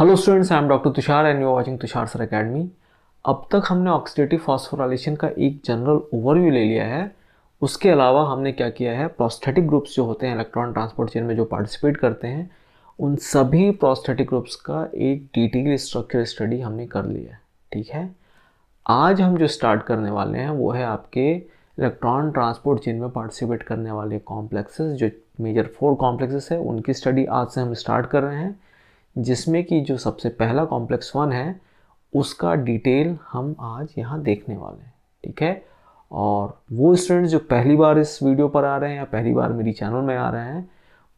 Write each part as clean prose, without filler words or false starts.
Hello students, I am doctor Tushar and you are watching Tushar sir academy. अब तक हमने oxidative phosphorylation का एक जनरल ओवरव्यू ले लिया है। उसके अलावा हमने क्या किया है, प्रोस्थेटिक ग्रुप्स जो होते हैं इलेक्ट्रॉन ट्रांसपोर्ट चेन में जो पार्टिसिपेट करते हैं, उन सभी प्रोस्थेटिक ग्रुप्स का एक डिटेल स्ट्रक्चर स्टडी हमने कर लिया है। ठीक है, आज हम जो स्टार्ट करने वाले हैं वो है आपके इलेक्ट्रॉन ट्रांसपोर्ट चेन में पार्टिसिपेट करने वाले कॉम्प्लेक्सेस, जो मेजर 4 कॉम्प्लेक्सेस है उनकी स्टडी आज से हम स्टार्ट कर रहे हैं, जिसमें कि जो सबसे पहला कॉम्प्लेक्स 1 है उसका डिटेल हम आज यहाँ देखने वाले हैं। ठीक है, और वो स्टूडेंट्स जो पहली बार इस वीडियो पर आ रहे हैं या पहली बार मेरी चैनल में आ रहे हैं,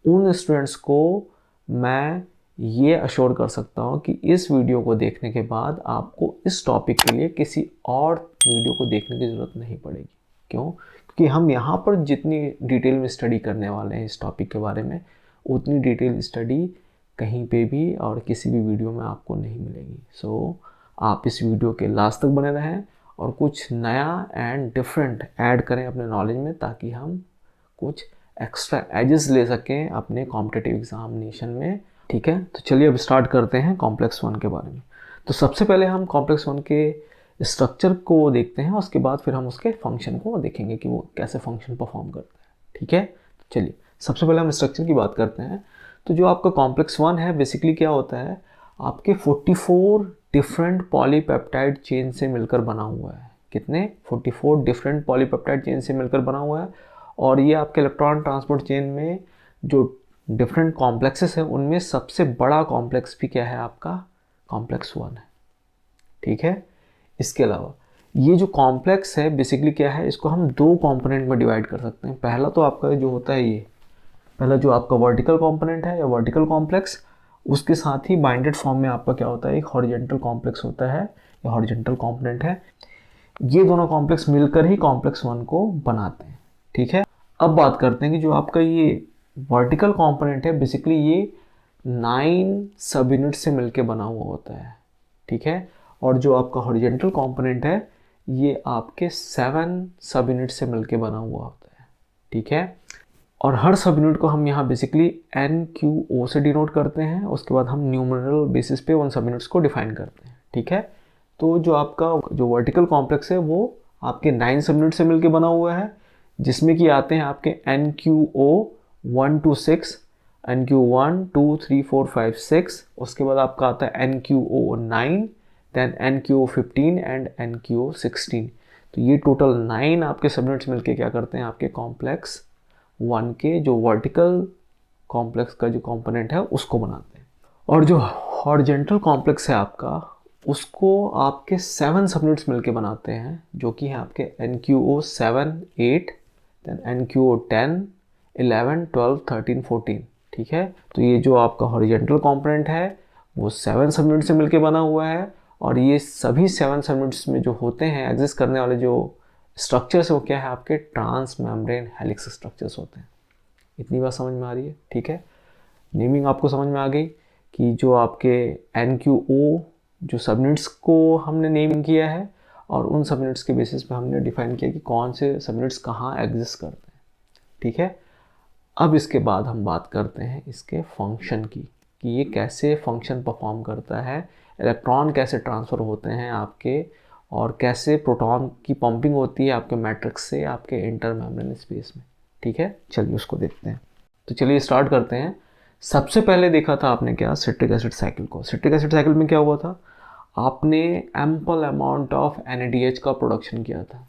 उन स्टूडेंट्स को मैं ये अश्योर कर सकता हूँ कि इस वीडियो को देखने के बाद आपको इस टॉपिक के लिए किसी और वीडियो को देखने की ज़रूरत नहीं पड़ेगी। क्यों? क्योंकि हम यहाँ पर जितनी डिटेल में स्टडी करने वाले हैं इस टॉपिक के बारे में, उतनी डिटेल स्टडी कहीं पे भी और किसी भी वीडियो में आपको नहीं मिलेगी। सो आप इस वीडियो के लास्ट तक बने रहें और कुछ नया एंड डिफरेंट ऐड करें अपने नॉलेज में, ताकि हम कुछ एक्स्ट्रा एजेस ले सकें अपने कॉम्पिटिटिव एग्जामिनेशन में। ठीक है, तो चलिए अब स्टार्ट करते हैं कॉम्प्लेक्स 1 के बारे में। तो सबसे पहले हम कॉम्प्लेक्स 1 के स्ट्रक्चर को देखते हैं, उसके बाद फिर हम उसके फंक्शन को देखेंगे कि वो कैसे फंक्शन परफॉर्म करता है। ठीक है, तो चलिए सबसे पहले हम स्ट्रक्चर की बात करते हैं। तो जो आपका कॉम्प्लेक्स 1 है बेसिकली क्या होता है, आपके 44 डिफरेंट पॉलीपेप्टाइड चेन से मिलकर बना हुआ है। कितने? 44 डिफरेंट पॉलीपेप्टाइड चेन से मिलकर बना हुआ है। और ये आपके इलेक्ट्रॉन ट्रांसपोर्ट चेन में जो डिफरेंट कॉम्प्लेक्सेस हैं उनमें सबसे बड़ा कॉम्प्लेक्स भी क्या है, आपका कॉम्प्लेक्स 1 है। ठीक है, इसके अलावा ये जो कॉम्प्लेक्स है बेसिकली क्या है, इसको हम 2 कंपोनेंट में डिवाइड कर सकते हैं। पहला तो आपका जो होता है ये पहला जो आपका वर्टिकल कंपोनेंट है या वर्टिकल कॉम्प्लेक्स, उसके साथ ही बाइंडेड फॉर्म में आपका क्या होता है, एक हॉरिजॉन्टल कॉम्प्लेक्स होता है या हॉरिजॉन्टल कंपोनेंट है। ये दोनों कॉम्प्लेक्स मिलकर ही कॉम्प्लेक्स 1 को बनाते हैं। ठीक है, अब बात करते हैं कि जो आपका ये वर्टिकल कंपोनेंट है बेसिकली ये 9 सब यूनिट से मिलकर बना हुआ होता है। ठीक है, और जो आपका हॉरिजॉन्टल कंपोनेंट है ये आपके 7 सब यूनिट से मिलकर बना हुआ होता है। ठीक है, और हर सब यूनिट को हम यहाँ बेसिकली NQO से डिनोट करते हैं। उसके बाद हम न्यूमेरल बेसिस पे उन सब यूनिट्स को डिफाइन करते हैं। ठीक है, तो जो आपका जो वर्टिकल कॉम्प्लेक्स है वो आपके 9 सब यूनिट से मिलकर बना हुआ है, जिसमें कि आते हैं आपके NQO 1 to 6, NQ1 2 3 4 5 6। उसके बाद आपका आता है NQO 9, then NQO 15 and NQO 16। तो ये टोटल 9 आपके सब यूनिट्स मिलकर क्या करते हैं, आपके कॉम्प्लेक्स 1 के जो वर्टिकल कॉम्प्लेक्स का जो कंपोनेंट है उसको बनाते हैं। और जो हॉरिजॉन्टल कॉम्प्लेक्स है आपका, उसको आपके 7 सबयूनिट्स मिलके बनाते हैं, जो कि है आपके NQO 7 8, देन NQO 10 11 12 13 14। ठीक है, तो ये जो आपका हॉरिजॉन्टल कंपोनेंट है वो 7 सबयूनिट से मिलके बना हुआ है। और ये सभी 7 सबयूनिट्स में जो होते हैं एग्जिस्ट करने वाले जो स्ट्रक्चर्स है वो क्या है, आपके ट्रांस मेम्ब्रेन हेलिक्स स्ट्रक्चर्स होते हैं। इतनी बात समझ में आ रही है? ठीक है, नेमिंग आपको समझ में आ गई कि जो आपके NQO जो सबयूनिट्स को हमने नेम किया है, और उन सबयूनिट्स के बेसिस पे हमने डिफाइन किया कि कौन से सबयूनिट्स कहाँ एग्जिस्ट करते हैं। ठीक है, अब इसके बाद हम बात करते हैं इसके फंक्शन की, कि ये कैसे फंक्शन परफॉर्म करता है, इलेक्ट्रॉन कैसे ट्रांसफ़र होते हैं आपके, और कैसे प्रोटॉन की पंपिंग होती है आपके मैट्रिक्स से आपके इंटरमेम्ब्रेन स्पेस में। ठीक है, चलिए उसको देखते हैं। तो चलिए स्टार्ट करते हैं। सबसे पहले देखा था आपने क्या, सिट्रिक एसिड साइकिल को। सिट्रिक एसिड साइकिल में क्या हुआ था, आपने एम्पल अमाउंट ऑफ NADH का प्रोडक्शन किया था।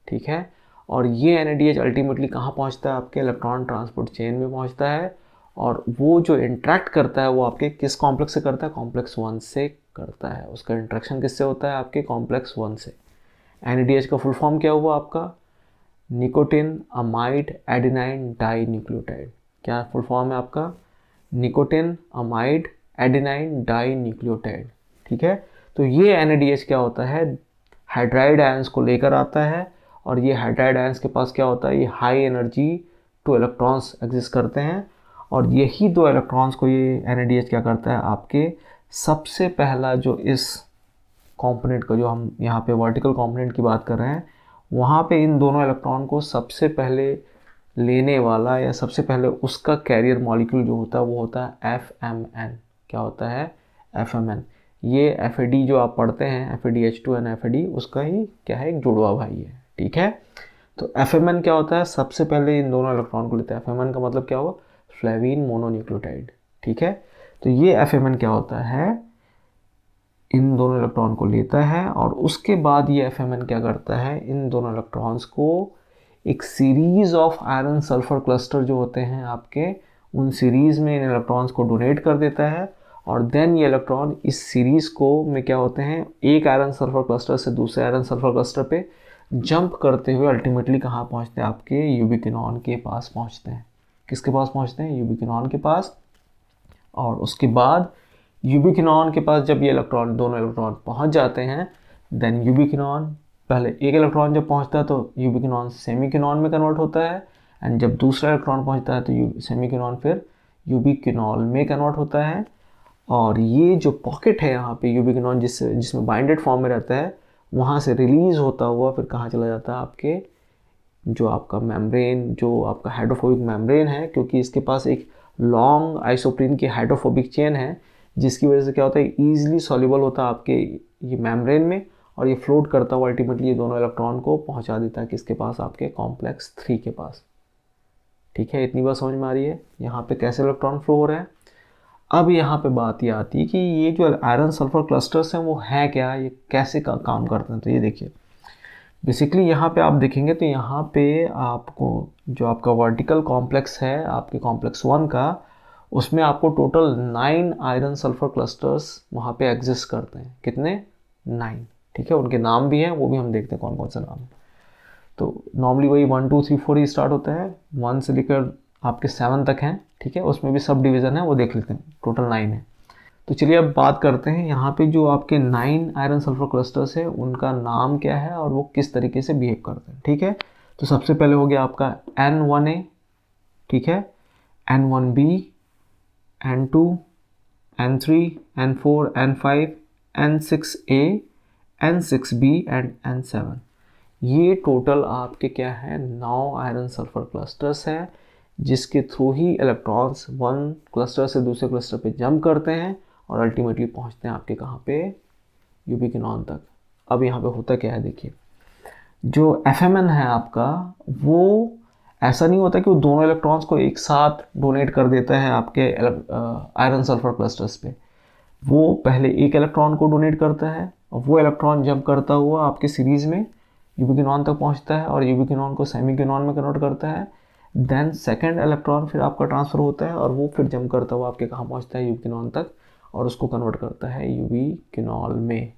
ठीक है, और ये NADH अल्टीमेटली कहाँ पहुँचता है, आपके इलेक्ट्रॉन ट्रांसपोर्ट चेन में पहुँचता है। और वो जो इंट्रैक्ट करता है वो आपके किस कॉम्प्लेक्स से करता है, कॉम्प्लेक्स 1 से करता है। उसका इंट्रैक्शन किससे होता है, आपके कॉम्प्लेक्स 1 से। NADH का फुल फॉर्म क्या हुआ आपका, nicotinamide adenine dinucleotide. क्या फुल फॉर्म है आपका, nicotinamide adenine dinucleotide. ठीक है, तो ये NADH क्या होता है, हाइड्राइड आयंस को लेकर आता है। और ये हाइड्राइड आयंस के पास क्या होता है, ये हाई एनर्जी 2 इलेक्ट्रॉन्स एग्जिस्ट करते हैं। और यही 2 इलेक्ट्रॉन्स को ये NADH क्या करता है, आपके सबसे पहला जो इस कंपोनेंट का, जो हम यहाँ पे वर्टिकल कंपोनेंट की बात कर रहे हैं, वहाँ पे इन दोनों इलेक्ट्रॉन को सबसे पहले लेने वाला या सबसे पहले उसका कैरियर मॉलिक्यूल जो होता है वो होता है FMN। क्या होता है, FMN। ये FAD जो आप पढ़ते हैं FADH2 FAD उसका ही क्या है, एक जुड़वा भाई है, ठीक है। तो FMN क्या होता है, सबसे पहले इन दोनों इलेक्ट्रॉन को लेता है। FMN का मतलब क्या हुआ, फ्लेविन मोनोन्यूक्लियोटाइड, ठीक है। तो ये FMN क्या होता है, इन दोनों इलेक्ट्रॉन को लेता है और उसके बाद ये FMN क्या करता है, इन दोनों इलेक्ट्रॉन्स को एक series of iron sulphur cluster जो होते हैं आपके, उन सीरीज में इन इलेक्ट्रॉन्स को डोनेट कर देता है। और देन ये इलेक्ट्रॉन इस सीरीज को में क्या होते हैं, एक आयरन सल्फर क्लस्टर से दूसरे आयरन सल्फर क्लस्टर पे जंप करते हुए अल्टीमेटली कहाँ पहुँचते हैं, आपके यूबिक्विनॉन के पास पहुँचते हैं। किसके पास पहुँचते हैं, यूबिक्विनॉन के पास। और उसके बाद यूबिक्विनॉन के पास जब ये इलेक्ट्रॉन, दोनों इलेक्ट्रॉन पहुंच जाते हैं, देन यूबिक्विनॉन, पहले एक इलेक्ट्रॉन जब पहुंचता है तो यूबिक्विनॉन सेमीक्विनॉन में कन्वर्ट होता है, एंड जब दूसरा इलेक्ट्रॉन पहुंचता है तो सेमीक्विनॉन फिर यूबिक्विनॉल में कन्वर्ट होता है। और ये जो पॉकेट है यहाँ पे यूबिक्विनॉन जिसमें बाइंडेड फॉर्म में रहता है, वहाँ से रिलीज होता हुआ फिर कहाँ चला जाता है, आपके जो आपका मेम्ब्रेन, जो आपका हाइड्रोफोबिक मेम्ब्रेन है, क्योंकि इसके पास एक लॉन्ग आइसोप्रीन की हाइड्रोफोबिक चेन है, जिसकी वजह से क्या होता है, ईजिली सॉल्युबल होता है आपके ये मेम्ब्रेन में, और ये फ्लोट करता हुआ अल्टीमेटली ये दोनों इलेक्ट्रॉन को पहुंचा देता है किसके पास, आपके कॉम्प्लेक्स 3 के पास, ठीक है। इतनी बात समझ में आ रही है यहाँ पे कैसे इलेक्ट्रॉन फ्लो हो रहा है। अब यहाँ पे बात ये आती है कि ये जो आयरन सल्फर क्लस्टर्स हैं वो है क्या, ये कैसे काम करते हैं। तो ये देखिए, बेसिकली यहाँ पे आप देखेंगे तो यहाँ पे आपको जो आपका वर्टिकल कॉम्प्लेक्स है आपके कॉम्प्लेक्स 1 का, उसमें आपको टोटल 9 आयरन सल्फर क्लस्टर्स वहाँ पे एग्जिस्ट करते हैं। कितने, 9, ठीक है। उनके नाम भी हैं, वो भी हम देखते हैं कौन कौन से नाम है। तो नॉर्मली वही 1 2 3 4 ही स्टार्ट होता है, 1 से लेकर आपके 7 तक हैं, ठीक है। उसमें भी सब डिवीज़न है, वो देख लेते हैं, टोटल 9 है। तो चलिए अब बात करते हैं यहाँ पे जो आपके 9 आयरन सल्फर क्लस्टर्स है उनका नाम क्या है और वो किस तरीके से बिहेव करते हैं, ठीक है। तो सबसे पहले हो गया आपका N1A, ठीक है, N1B, N2, N3, N4, N5, N6A, N6B and N7। ये टोटल आपके क्या है, 9 आयरन सल्फर क्लस्टर्स हैं, जिसके थ्रू ही इलेक्ट्रॉन्स वन क्लस्टर से दूसरे क्लस्टर पे जंप करते हैं और अल्टीमेटली पहुंचते हैं आपके कहाँ पे, यूबिक्विनॉन तक। अब यहाँ पे होता क्या है, देखिए, जो FMN है आपका, वो ऐसा नहीं होता कि वो दोनों इलेक्ट्रॉन्स को एक साथ डोनेट कर देता है आपके आयरन सल्फर क्लस्टर्स पे। वो पहले एक इलेक्ट्रॉन को डोनेट करता है और वो इलेक्ट्रॉन जंप करता हुआ आपके सीरीज़ में यूबिक्विनॉन तक पहुंचता है और यूबिक्विनॉन को सेमीक्विनॉन में कन्वर्ट करता है। देन सेकेंड इलेक्ट्रॉन फिर आपका ट्रांसफ़र होता है और वो फिर जंप करता हुआ आपके कहाँ पहुंचता है, यूबिक्विनॉन तक, और उसको कन्वर्ट करता है यूबिक्विनॉल में,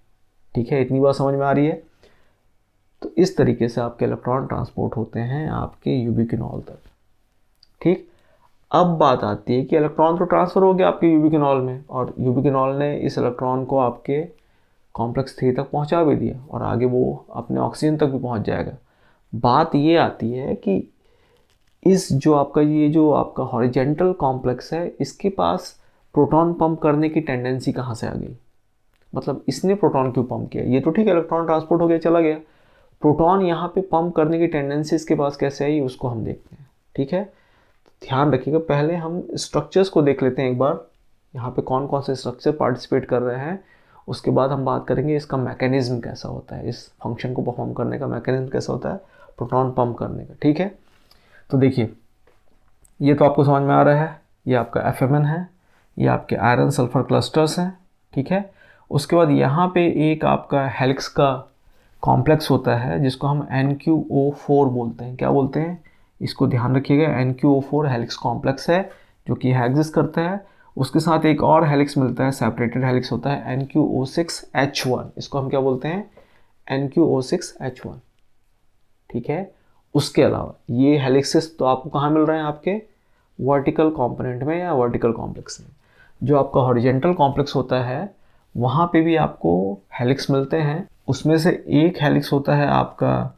ठीक है। इतनी बात समझ में आ रही है। तो इस तरीके से आपके इलेक्ट्रॉन ट्रांसपोर्ट होते हैं आपके यूबिक्विनॉल तक, ठीक। अब बात आती है कि इलेक्ट्रॉन तो ट्रांसफ़र हो गया आपके यूबिक्विनॉल में, और यूबिक्विनॉल ने इस इलेक्ट्रॉन को आपके कॉम्प्लेक्स 3 तक पहुंचा भी दिया और आगे वो अपने ऑक्सीजन तक भी पहुंच जाएगा। बात ये आती है कि इस जो आपका हॉरिजेंटल कॉम्प्लेक्स है, इसके पास प्रोटॉन पंप करने की टेंडेंसी कहाँ से आ गई, मतलब इसने प्रोटॉन क्यों पंप किया। ये तो ठीक है, इलेक्ट्रॉन ट्रांसपोर्ट हो गया, चला गया, प्रोटॉन यहाँ पे पंप करने की टेंडेंसी इसके पास कैसे आई, उसको हम देखते हैं, ठीक है। ध्यान रखिएगा, पहले हम स्ट्रक्चर्स को देख लेते हैं एक बार, यहाँ पे कौन कौन से स्ट्रक्चर पार्टिसिपेट कर रहे हैं। उसके बाद हम बात करेंगे इसका मैकेनिज्म कैसा होता है, इस फंक्शन को परफॉर्म करने का मैकेनिज्म कैसा होता है, प्रोटॉन पंप करने का, ठीक है। तो देखिए, ये तो आपको समझ में आ रहा है, ये आपका FMN है, ये आपके आयरन सल्फर क्लस्टर्स हैं, ठीक है। उसके बाद यहाँ पे एक आपका हेलिक्स का कॉम्प्लेक्स होता है जिसको हम NQO4 बोलते हैं। क्या बोलते हैं, इसको ध्यान रखिएगा, NQO4 हेलिक्स कॉम्प्लेक्स है जो कि यहाँ एग्जिस्ट करता है। उसके साथ एक और हेलिक्स मिलता है, सेपरेटेड हेलिक्स होता है, NQO6H1, इसको हम क्या बोलते हैं, NQO6H1, ठीक है। उसके अलावा ये हेलिक्सेस तो आपको कहाँ मिल रहे हैं, आपके वर्टिकल कंपोनेंट में या वर्टिकल कॉम्प्लेक्स में। जो आपका हॉरिजेंटल कॉम्प्लेक्स होता है वहाँ पे भी आपको हेलिक्स मिलते हैं। उसमें से एक हेलिक्स होता है आपका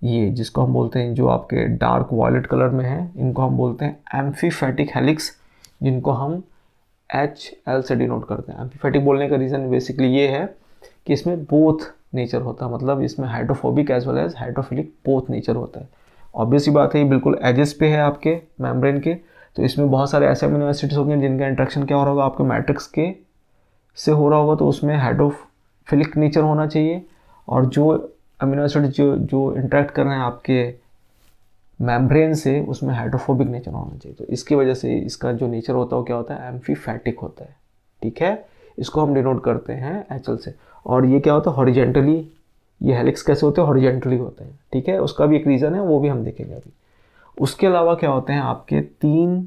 ये, जिसको हम बोलते हैं, जो आपके डार्क वॉयलेट कलर में है, इनको हम बोलते हैं एम्फीफैटिक हेलिक्स, जिनको हम HL से डिनोट करते हैं। एम्फीफैटिक बोलने का रीज़न बेसिकली ये है कि इसमें बोथ नेचर होता है, मतलब इसमें hydrophobic as well as hydrophilic both nature होता है। ऑब्वियसली बात है, ये बिल्कुल एजेस पे है आपके मेम्ब्रेन के, तो इसमें बहुत सारे ऐसे अमीनो एसिड्स होंगे जिनका इंट्रैक्शन क्या हो रहा होगा, आपके मैट्रिक्स के से हो रहा होगा तो उसमें हाइड्रोफिलिक नेचर होना चाहिए, और जो अमीनो एसिड जो इंटरेक्ट कर रहे हैं आपके मेम्ब्रेन से उसमें हाइड्रोफोबिक नेचर होना चाहिए। तो इसकी वजह से इसका जो नेचर होता है वो क्या होता है, एम्फीफैटिक होता है। ठीक है, इसको हम डिनोट करते हैं HL से। और ये क्या होता है, हॉरिजेंटली, ये हेलिक्स कैसे होते हैं, हॉरिजेंटली होते हैं। ठीक है, उसका भी एक रीज़न है, वो भी हम देखेंगे अभी। उसके अलावा क्या होते हैं, आपके 3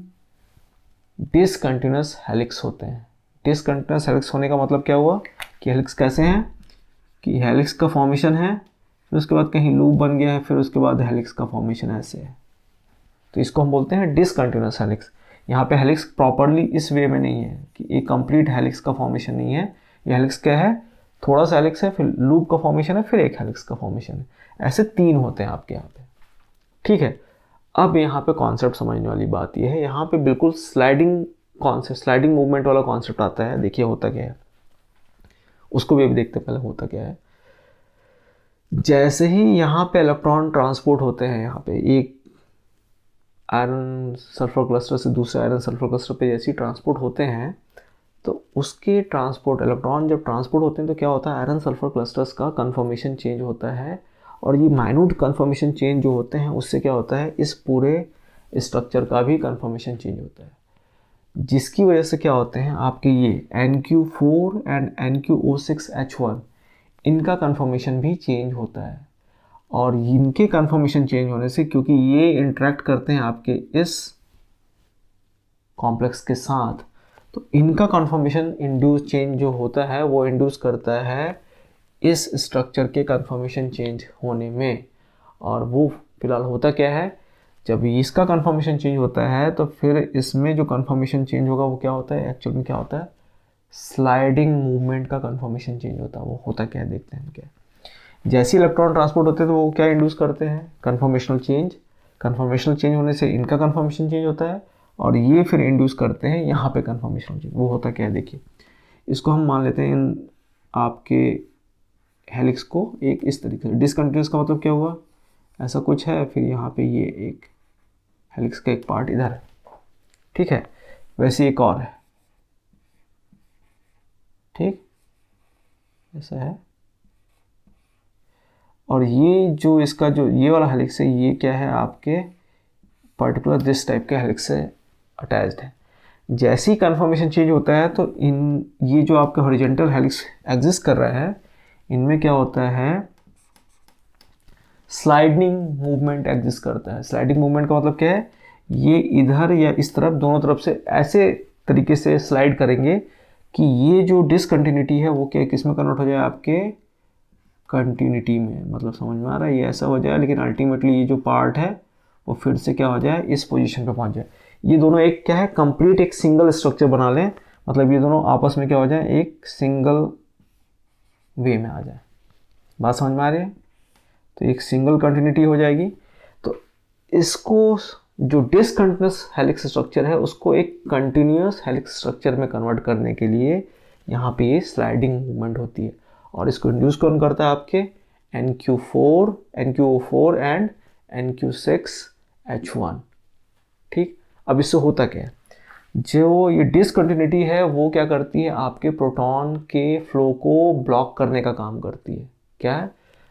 डिसकंटिन्यूस हेलिक्स होते हैं। डिसकंटिन्यूस हेलिक्स होने का मतलब क्या हुआ कि हेलिक्स कैसे हैं, कि हेलिक्स का फॉर्मेशन है, फिर उसके बाद कहीं लूप बन गया है, फिर उसके बाद हेलिक्स का फॉर्मेशन ऐसे है, तो इसको हम बोलते हैं डिसकंटिन्यूस हेलिक्स। यहाँ पे हेलिक्स प्रॉपरली इस वे में नहीं है कि एक कंप्लीट हेलिक्स का फॉर्मेशन नहीं है। ये हेलिक्स क्या है, थोड़ा सा हेलिक्स है, फिर लूप का फॉर्मेशन है, फिर एक हेलिक्स का फॉर्मेशन है, ऐसे 3 होते हैं आपके यहाँ पे। ठीक है, अब यहाँ पे कॉन्सेप्ट समझने वाली बात ये है, यहाँ पे बिल्कुल स्लाइडिंग मूवमेंट वाला कॉन्सेप्ट आता है। देखिए होता क्या है, उसको भी अभी देखते पहले होता क्या है। जैसे ही यहाँ पे इलेक्ट्रॉन ट्रांसपोर्ट होते हैं, यहाँ पे एक आयरन सल्फर क्लस्टर से दूसरे आयरन सल्फर क्लस्टर पे जैसे ही ट्रांसपोर्ट होते हैं, तो उसके ट्रांसपोर्ट, इलेक्ट्रॉन जब ट्रांसपोर्ट होते हैं तो क्या होता है, आयरन सल्फर क्लस्टर्स का कन्फर्मेशन चेंज होता है। और ये माइन्यूट कन्फर्मेशन चेंज जो होते हैं उससे क्या होता है, इस पूरे स्ट्रक्चर का भी कन्फर्मेशन चेंज होता है, जिसकी वजह से क्या होते हैं आपके ये NQ4 एंड NQO6H1, इनका कन्फर्मेशन भी चेंज होता है। और इनके कन्फर्मेशन चेंज होने से, क्योंकि ये इंटरेक्ट करते हैं आपके इस कॉम्प्लेक्स के साथ, तो इनका कन्फर्मेशन इंड्यूस चेंज जो होता है वो इंड्यूस करता है इस स्ट्रक्चर के कन्फर्मेशन चेंज होने में। और वो फिलहाल होता क्या है, जब इसका कन्फर्मेशन चेंज होता है तो फिर इसमें जो कन्फर्मेशन चेंज होगा वो क्या होता है, एक्चुअल में क्या होता है, स्लाइडिंग मूवमेंट का कन्फर्मेशन चेंज होता है। वो होता क्या है देखते हैं क्या। जैसे इलेक्ट्रॉन ट्रांसपोर्ट होते हैं तो वो क्या इंड्यूस करते हैं, कन्फर्मेशनल चेंज। कन्फर्मेशनल चेंज होने से इनका कन्फर्मेशन चेंज होता है, और ये फिर इंड्यूस करते हैं यहाँ पे कन्फर्मेशनल चेंज। वो होता क्या है देखिए, इसको हम मान लेते हैं इन आपके हेलिक्स को एक इस तरीके से। डिसकंटिन्यूस का मतलब क्या हुआ, ऐसा कुछ है, फिर यहाँ पे ये एक हेलिक्स का एक पार्ट इधर है। ठीक है, वैसे एक और है, ठीक ऐसा है। और ये जो इसका जो ये वाला हेलिक्स है, ये क्या है आपके पर्टिकुलर दिस टाइप के हेलिक्स से अटैच्ड है। जैसे ही कन्फर्मेशन चेंज होता है तो ये जो आपका हॉरिजॉन्टल हेलिक्स एग्जिस्ट कर रहा है, इनमें क्या होता है, स्लाइडिंग मूवमेंट एग्जिस्ट करता है। स्लाइडिंग मूवमेंट का मतलब क्या है, ये इधर या इस तरफ, दोनों तरफ से ऐसे तरीके से स्लाइड करेंगे कि ये जो डिसकंटिन्यूटी है वो क्या किस में कन्वर्ट हो जाए, आपके कंटिन्यूटी में। मतलब समझ में आ रहा है, ये ऐसा हो जाए, लेकिन अल्टीमेटली ये जो पार्ट है वो फिर से क्या हो जाए, इस पोजीशन पे पहुंच जाए। ये दोनों एक क्या है, कंप्लीट एक सिंगल स्ट्रक्चर बना लें, मतलब ये दोनों आपस में क्या हो जाए, एक सिंगल वे में आ जाए। बात समझ में आ रही है, तो एक सिंगल कंटिन्यूटी हो जाएगी। तो इसको जो डिसकंटिन्यूस हेलिक्स स्ट्रक्चर है उसको एक कंटिन्यूस हेलिक्स स्ट्रक्चर में कन्वर्ट करने के लिए यहाँ पे ये स्लाइडिंग मूवमेंट होती है। और इसको इंड्यूस कौन करता है, आपके NQ4 एंड NQ6H1। ठीक, अब इससे होता क्या है, जो ये डिसकंटिन्यूटी है वो क्या करती है, आपके प्रोटॉन के फ्लो को ब्लॉक करने का काम करती है। क्या है,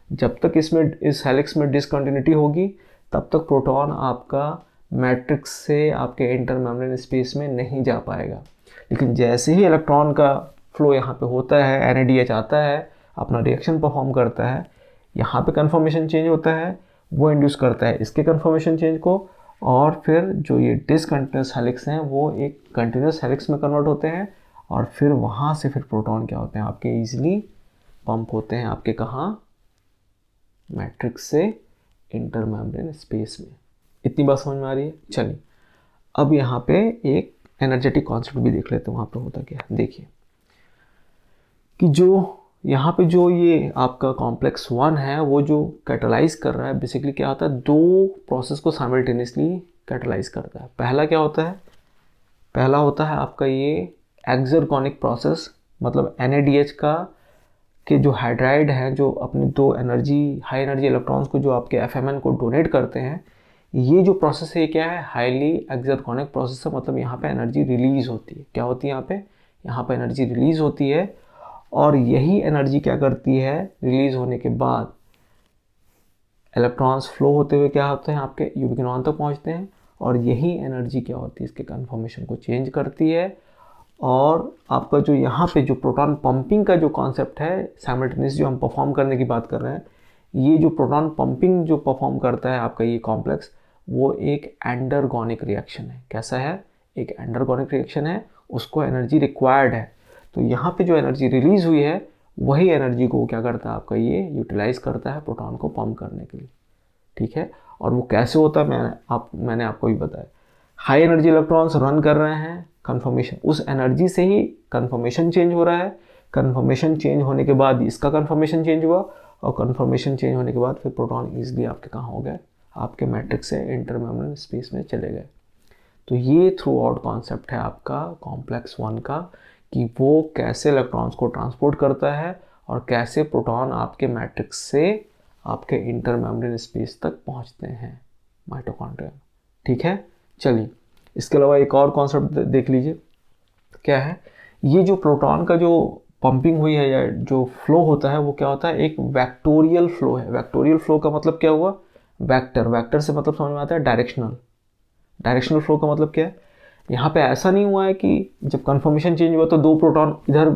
जब तक इसमें इस हेलिक्स में डिसकंटिन्यूटी होगी तब तक प्रोटॉन आपका मैट्रिक्स से आपके इंटरमेम्ब्रेन स्पेस में नहीं जा पाएगा। लेकिन जैसे ही इलेक्ट्रॉन का फ्लो यहाँ पे होता है, NADH आता है, अपना रिएक्शन परफॉर्म करता है, यहाँ पे कन्फर्मेशन चेंज होता है, वो इंड्यूस करता है इसके कन्फर्मेशन चेंज को, और फिर जो ये डिसकंटिन्यूस हेलिक्स हैं वो एक कंटिन्यूस हेलिक्स में कन्वर्ट होते हैं, और फिर वहाँ से फिर प्रोटॉन क्या होते हैं आपके ईजिली पंप होते हैं आपके कहाँ, मैट्रिक्स से इंटरमेम्ब्रेन स्पेस में। इतनी बात समझ में आ रही है। चलिए अब यहाँ पे एक एनर्जेटिक कॉन्सेप्ट भी देख लेते हैं, वहाँ पे होता क्या है। देखिए कि जो यहाँ पे जो ये आपका कॉम्प्लेक्स 1 है वो जो कैटलाइज कर रहा है, बेसिकली क्या होता है, 2 प्रोसेस को साइमल्टेनियसली कैटलाइज करता है। पहला क्या होता है, पहला होता है आपका ये एक्सरगोनिक प्रोसेस, मतलब NADH का के जो हाइड्राइड हैं जो अपने 2 हाई एनर्जी इलेक्ट्रॉन्स को जो आपके FMN को डोनेट करते हैं, ये जो प्रोसेस है क्या है, हाईली एक्सरगोनिक प्रोसेस है। मतलब यहाँ पे एनर्जी रिलीज होती है, क्या होती है यहाँ पे, यहाँ पर एनर्जी रिलीज़ होती है और यही एनर्जी क्या करती है, रिलीज़ होने के बाद इलेक्ट्रॉन्स फ्लो होते हुए क्या होते हैं, आपके यूबिक्विनॉन तक पहुँचते हैं और यही एनर्जी क्या होती है, इसके कन्फर्मेशन को चेंज करती है। और आपका जो यहाँ पे जो प्रोटॉन पंपिंग का जो कॉन्सेप्ट है, साइमल्टेनियस जो हम परफॉर्म करने की बात कर रहे हैं, ये जो प्रोटॉन पंपिंग जो परफॉर्म करता है आपका ये कॉम्प्लेक्स, वो एक एंडरगोनिक रिएक्शन है। कैसा है, एक एंडरगोनिक रिएक्शन है, उसको एनर्जी रिक्वायर्ड है। तो यहाँ पे जो एनर्जी रिलीज हुई है वही एनर्जी को क्या करता है, आपका ये यूटिलाइज करता है प्रोटॉन को पंप करने के लिए। ठीक है, और वो कैसे होता है मैंने आपको भी बताया। हाई एनर्जी इलेक्ट्रॉन्स रन कर रहे हैं, कन्फर्मेशन उस एनर्जी से ही कन्फर्मेशन चेंज हो रहा है। कन्फर्मेशन चेंज होने के बाद इसका कन्फर्मेशन चेंज हुआ और कन्फर्मेशन चेंज होने के बाद फिर प्रोटॉन ईजिली आपके कहाँ हो गए, आपके मैट्रिक्स से इंटरमेम्ब्रेन स्पेस में चले गए। तो ये थ्रू आउट कॉन्सेप्ट है आपका कॉम्प्लेक्स 1 का, कि वो कैसे इलेक्ट्रॉन्स को ट्रांसपोर्ट करता है और कैसे प्रोटॉन आपके मैट्रिक्स से आपके इंटरमेम्ब्रेन स्पेस तक पहुंचते हैं माइटोकॉन्ड्रिया। ठीक है, चलिए इसके अलावा एक और कॉन्सेप्ट देख लीजिए। क्या है, ये जो प्रोटॉन का जो पंपिंग हुई है या जो फ्लो होता है वो क्या होता है, एक वेक्टोरियल फ्लो है। वेक्टोरियल फ्लो का मतलब क्या हुआ, वेक्टर से मतलब समझ में आता है डायरेक्शनल। डायरेक्शनल फ्लो का मतलब क्या है, यहाँ पे ऐसा नहीं हुआ है कि जब कन्फर्मेशन चेंज हुआ तो दो प्रोटॉन इधर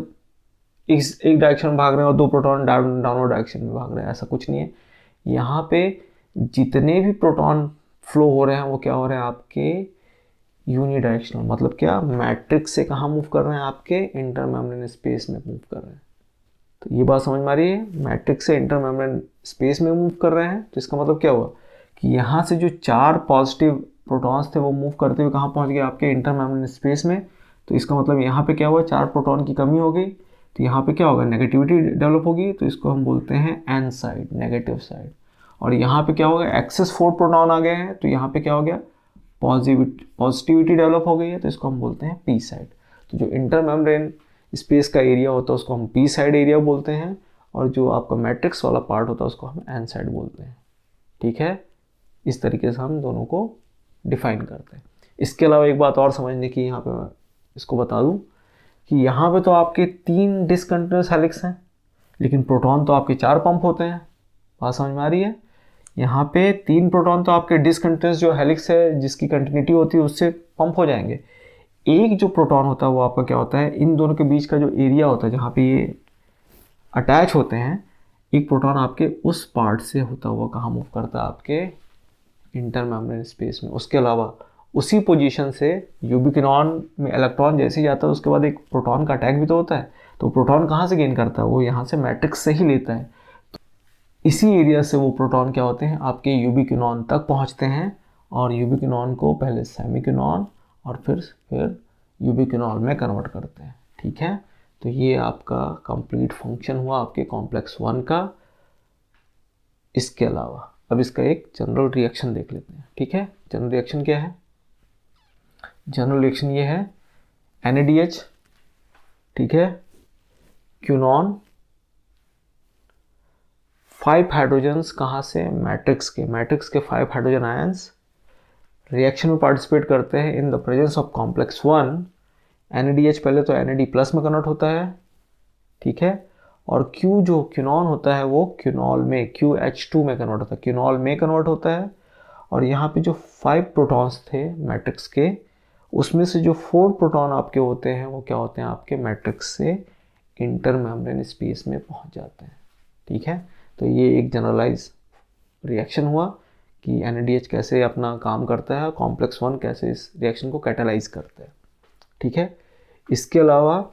एक डायरेक्शन में भाग रहे हैं और दो प्रोटॉन डाउनवर्ड डायरेक्शन में भाग रहे हैं, ऐसा कुछ नहीं है। यहाँ पे जितने भी प्रोटॉन फ्लो हो रहे हैं वो क्या हो रहे हैं, आपके यूनिडायरेक्शनल। मतलब क्या, मैट्रिक्स से कहाँ मूव कर रहे हैं, आपके इंटरमेम्ब्रेन स्पेस में मूव कर रहे हैं। तो ये बात समझ में आ रही है, मैट्रिक्स से इंटरमेम्ब्रेन स्पेस में मूव कर रहे हैं। तो इसका मतलब क्या हुआ कि यहाँ से जो 4 पॉजिटिव प्रोटॉन्स थे वो मूव करते हुए कहाँ पहुँच गए, आपके इंटरमेम्ब्रेन स्पेस में। तो इसका मतलब यहाँ पे क्या हुआ, 4 प्रोटॉन की कमी हो गई। तो यहाँ पे क्या होगा, नेगेटिविटी डेवलप होगी, तो इसको हम बोलते हैं एन साइड, नेगेटिव साइड। और यहाँ पे क्या होगा, एक्सेस 4 प्रोटॉन आ गए हैं, तो यहाँ पे क्या हो गया, पॉजिटिविटी डेवलप हो गई है, तो इसको हम बोलते हैं पी साइड। तो जो इंटरमेम्ब्रेन स्पेस का एरिया होता है उसको हम पी साइड एरिया बोलते हैं, और जो आपका मैट्रिक्स वाला पार्ट होता है उसको हम एन साइड बोलते हैं। ठीक है, इस तरीके से हम दोनों को डिफाइन करते हैं। इसके अलावा एक बात और समझने की, यहाँ पे मैं इसको बता दूँ कि यहाँ पे तो आपके 3 डिसकंटिन्यूअस हेलिक्स हैं, लेकिन प्रोटॉन तो आपके 4 पंप होते हैं। बात समझ में आ रही है, यहाँ पे 3 प्रोटॉन तो आपके डिसकंटिन्यूअस जो हेलिक्स है जिसकी कंटिन्यूटी होती है उससे पंप हो जाएंगे। एक जो प्रोटॉन होता है वो आपका क्या होता है, इन दोनों के बीच का जो एरिया होता है जहाँ पे ये अटैच होते हैं, एक प्रोटॉन आपके उस पार्ट से होता हुआ कहाँ मूव करता है, आपके इंटरमेम्ब्रेन स्पेस में। उसके अलावा उसी पोजीशन से यूबिक्विनॉन में इलेक्ट्रॉन जैसे ही जाता है उसके बाद एक प्रोटॉन का अटैक भी तो होता है। तो प्रोटॉन कहाँ से गेन करता है, वो यहाँ से मैट्रिक्स से ही लेता है। इसी एरिया से वो प्रोटॉन क्या होते हैं, आपके यूबिक्विनॉन तक पहुँचते हैं और यूबिक्विनॉन को पहले सेमिक्विनॉन और फिर यूबिक्विनॉल में कन्वर्ट करते हैं। ठीक है, तो ये आपका कंप्लीट फंक्शन हुआ आपके कॉम्प्लेक्स 1 का। इसके अलावा अब इसका एक जनरल रिएक्शन देख लेते हैं। ठीक है, जनरल रिएक्शन क्या है, जनरल रिएक्शन ये है NADH, ठीक है, क्यूनॉन, 5 हाइड्रोजन्स कहाँ से, मैट्रिक्स के 5 हाइड्रोजन आयंस रिएक्शन में पार्टिसिपेट करते हैं in the presence of complex 1। NADH पहले तो NAD प्लस में कन्वर्ट होता है, ठीक है, और Q जो क्यूनॉन होता है वो क्यूनॉल में QH2 में कन्वर्ट होता है, क्यूनॉल में कन्वर्ट होता है। और यहाँ पे जो 5 प्रोटॉन्स थे मैट्रिक्स के, उसमें से जो 4 प्रोटॉन आपके होते हैं वो क्या होते हैं, आपके मैट्रिक्स से इंटरमेम्ब्रेन स्पेस में पहुँच जाते हैं। ठीक है, तो ये एक जनरलाइज रिएक्शन हुआ कि NADH कैसे अपना काम करता है, कॉम्प्लेक्स 1 कैसे इस रिएक्शन को कैटालाइज करता है। ठीक है, इसके अलावा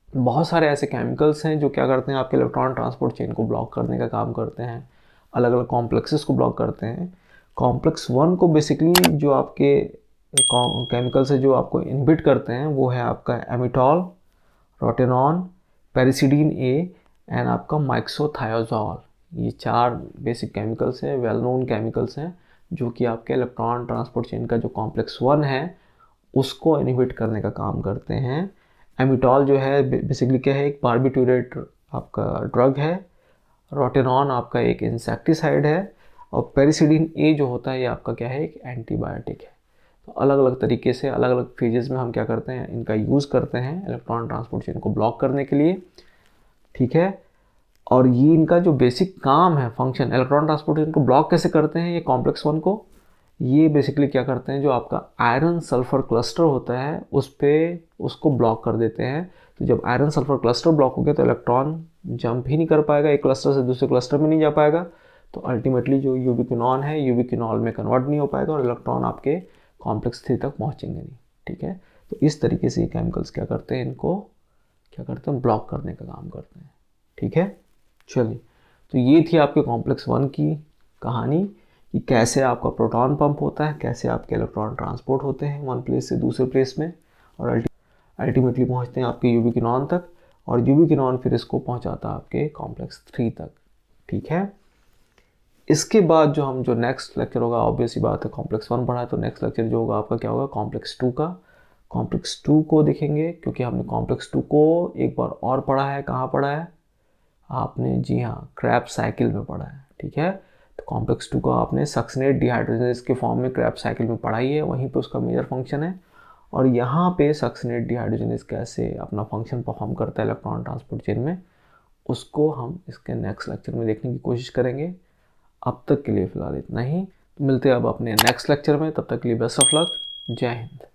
बहुत सारे ऐसे केमिकल्स हैं जो क्या करते हैं, आपके इलेक्ट्रॉन ट्रांसपोर्ट चेन को ब्लॉक करने का काम करते हैं, अलग अलग कॉम्प्लेक्सेस को ब्लॉक करते हैं। कॉम्प्लेक्स 1 को बेसिकली जो आपके केमिकल्स है जो आपको इनहिबिट करते हैं वो है आपका एमिटॉल, रोटेनॉन, पेरिसिडीन ए एंड आपका माइक्सोथायोजॉल। ये 4 बेसिक केमिकल्स हैं, वेल नोन केमिकल्स हैं, जो कि आपके इलेक्ट्रॉन ट्रांसपोर्ट चेन का जो कॉम्प्लेक्स 1 है उसको इनहिबिट करने का काम करते हैं। एमिटॉल जो है बेसिकली क्या है, एक बारबिट्यूरेट आपका ड्रग है। रोटेनॉन आपका एक इंसेक्टिसाइड है और पेरिसिडीन ए जो होता है ये आपका क्या है, एक एंटीबायोटिक है। तो अलग अलग तरीके से अलग अलग फेजेस में हम क्या करते हैं, इनका यूज़ करते हैं इलेक्ट्रॉन ट्रांसपोर्ट चेन को ब्लॉक करने के लिए। ठीक है, और ये इनका जो बेसिक काम है, फंक्शन, इलेक्ट्रॉन ट्रांसपोर्ट चेन को ब्लॉक कैसे करते हैं ये कॉम्प्लेक्स 1 को, ये बेसिकली क्या करते हैं, जो आपका आयरन सल्फर क्लस्टर होता है उस पे उसको ब्लॉक कर देते हैं। तो जब आयरन सल्फर क्लस्टर ब्लॉक हो गया तो इलेक्ट्रॉन जंप ही नहीं कर पाएगा, एक क्लस्टर से दूसरे क्लस्टर में नहीं जा पाएगा, तो अल्टीमेटली जो यूबिक्विनॉन है यूबिक्विनॉल में कन्वर्ट नहीं हो पाएगा और इलेक्ट्रॉन आपके कॉम्प्लेक्स 3 तक पहुँचेंगे नहीं। ठीक है, तो इस तरीके से ये केमिकल्स क्या करते हैं, इनको क्या करते हैं, ब्लॉक करने का काम करते हैं। ठीक है, चलिए, तो ये थी आपके कॉम्प्लेक्स 1 की कहानी कि कैसे आपका प्रोटॉन पंप होता है, कैसे आपके इलेक्ट्रॉन ट्रांसपोर्ट होते हैं वन प्लेस से दूसरे प्लेस में और अल्टीमेटली पहुंचते हैं आपके यूबिक्विनॉन तक, और यूबिक्विनॉन फिर इसको पहुंचाता है आपके कॉम्प्लेक्स 3 तक। ठीक है, इसके बाद जो नेक्स्ट लेक्चर होगा, ऑब्वियस ही बात है कॉम्प्लेक्स 1 पढ़ा है तो नेक्स्ट लेक्चर जो होगा आपका क्या होगा, कॉम्प्लेक्स 2 का। कॉम्प्लेक्स 2 को देखेंगे क्योंकि हमने कॉम्प्लेक्स 2 को एक बार और पढ़ा है। कहाँ पढ़ा है आपने? जी हाँ, क्रेब्स साइकिल में पढ़ा है। ठीक है, तो कॉम्प्लेक्स 2 को आपने सक्सिनेट डिहाइड्रोजनेज के फॉर्म में क्रेब्स साइकिल में पढ़ाई है, वहीं पे उसका मेजर फंक्शन है। और यहाँ पे सक्सिनेट डिहाइड्रोजनेज कैसे अपना फंक्शन परफॉर्म करता है इलेक्ट्रॉन ट्रांसपोर्ट चेन में, उसको हम इसके नेक्स्ट लेक्चर में देखने की कोशिश करेंगे। अब तक के लिए फ़िलहाल इतना ही, मिलते हैं अब अपने नेक्स्ट लेक्चर में, तब तक के लिए बेस्ट ऑफ लक, जय हिंद।